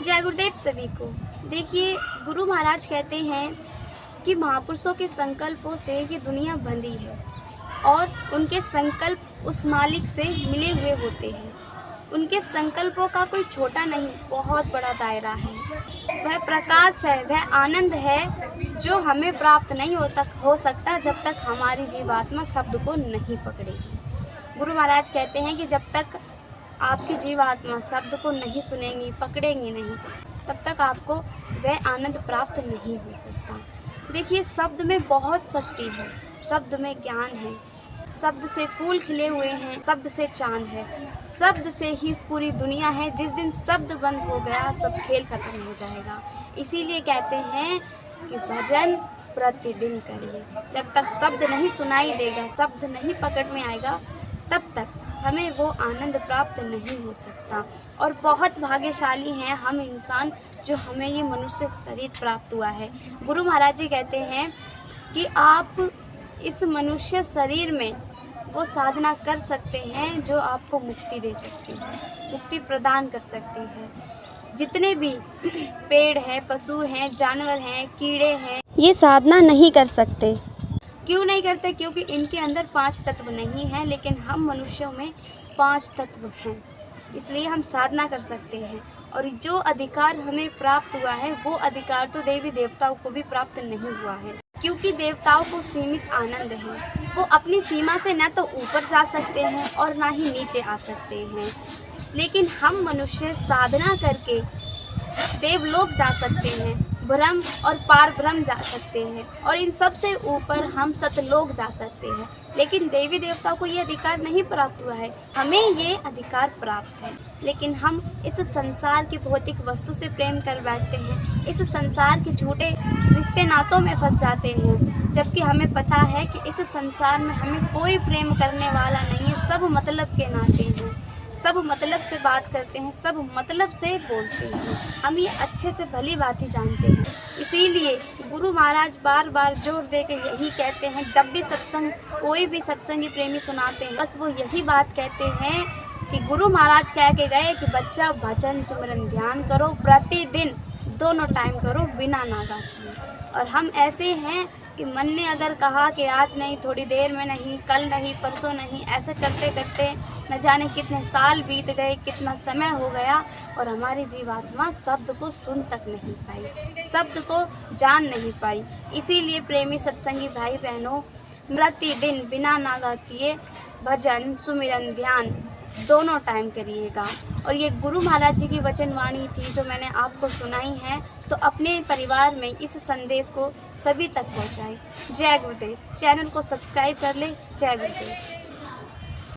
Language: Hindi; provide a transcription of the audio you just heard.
जय गुरुदेव सभी को। देखिए, गुरु महाराज कहते हैं कि महापुरुषों के संकल्पों से ये दुनिया बंधी है और उनके संकल्प उस मालिक से मिले हुए होते हैं। उनके संकल्पों का कोई छोटा नहीं, बहुत बड़ा दायरा है। वह प्रकाश है, वह आनंद है जो हमें प्राप्त नहीं हो सकता जब तक हमारी जीवात्मा शब्द को नहीं पकड़ेगी। गुरु महाराज कहते हैं कि जब तक आपकी जीवात्मा शब्द को नहीं सुनेंगी, पकड़ेंगी नहीं, तब तक आपको वह आनंद प्राप्त नहीं हो सकता। देखिए, शब्द में बहुत शक्ति है, शब्द में ज्ञान है, शब्द से फूल खिले हुए हैं, शब्द से चांद है, शब्द से ही पूरी दुनिया है। जिस दिन शब्द बंद हो गया, सब खेल खत्म हो जाएगा। इसीलिए कहते हैं कि भजन प्रतिदिन करिए। जब तक शब्द नहीं सुनाई देगा, शब्द नहीं पकड़ में आएगा, तब तक हमें वो आनंद प्राप्त नहीं हो सकता। और बहुत भाग्यशाली हैं हम इंसान जो हमें ये मनुष्य शरीर प्राप्त हुआ है। गुरु महाराज जी कहते हैं कि आप इस मनुष्य शरीर में वो साधना कर सकते हैं जो आपको मुक्ति दे सकती है, मुक्ति प्रदान कर सकती है। जितने भी पेड़ हैं, पशु हैं, जानवर हैं, कीड़े हैं, ये साधना नहीं कर सकते। क्यों नहीं करते? क्योंकि इनके अंदर 5 तत्व नहीं हैं, लेकिन हम मनुष्यों में 5 तत्व हैं। इसलिए हम साधना कर सकते हैं। और जो अधिकार हमें प्राप्त हुआ है, वो अधिकार तो देवी देवताओं को भी प्राप्त नहीं हुआ है, क्योंकि देवताओं को सीमित आनंद है। वो अपनी सीमा से न तो ऊपर जा सकते हैं और ना ही नीचे आ सकते हैं। लेकिन हम मनुष्य साधना करके देवलोक जा सकते हैं, ब्रह्म और पार ब्रह्म जा सकते हैं, और इन सब से ऊपर हम सतलोक जा सकते हैं। लेकिन देवी देवताओं को ये अधिकार नहीं प्राप्त हुआ है, हमें ये अधिकार प्राप्त है। लेकिन हम इस संसार की भौतिक वस्तु से प्रेम कर बैठते हैं, इस संसार के झूठे रिश्ते नातों में फंस जाते हैं, जबकि हमें पता है कि इस संसार में हमें कोई प्रेम करने वाला नहीं है। सब मतलब के नाते हैं, सब मतलब से बात करते हैं, सब मतलब से बोलते हैं। हम ये अच्छे से भली बात ही जानते हैं। इसीलिए गुरु महाराज बार बार जोर दे के यही कहते हैं, जब भी सत्संग, कोई भी सत्संगी प्रेमी सुनाते हैं, बस वो यही बात कहते हैं कि गुरु महाराज कह के गए कि बच्चा भजन सुमिरन ध्यान करो, प्रतिदिन दोनों टाइम करो, बिना नागा किए। और हम ऐसे हैं कि मन ने अगर कहा कि आज नहीं, थोड़ी देर में नहीं, कल नहीं, परसों नहीं, ऐसे करते करते न जाने कितने साल बीत गए, कितना समय हो गया, और हमारी जीवात्मा शब्द को सुन तक नहीं पाई, शब्द को जान नहीं पाई। इसीलिए प्रेमी सत्संगी भाई बहनों, प्रतिदिन बिना नागा किए भजन सुमिरन ध्यान दोनों टाइम करिएगा। और ये गुरु महाराज जी की वचनवाणी थी जो मैंने आपको सुनाई है, तो अपने परिवार में इस संदेश को सभी तक पहुंचाएं। जय गुरुदेव। चैनल को सब्सक्राइब कर ले। जय गुरुदेव।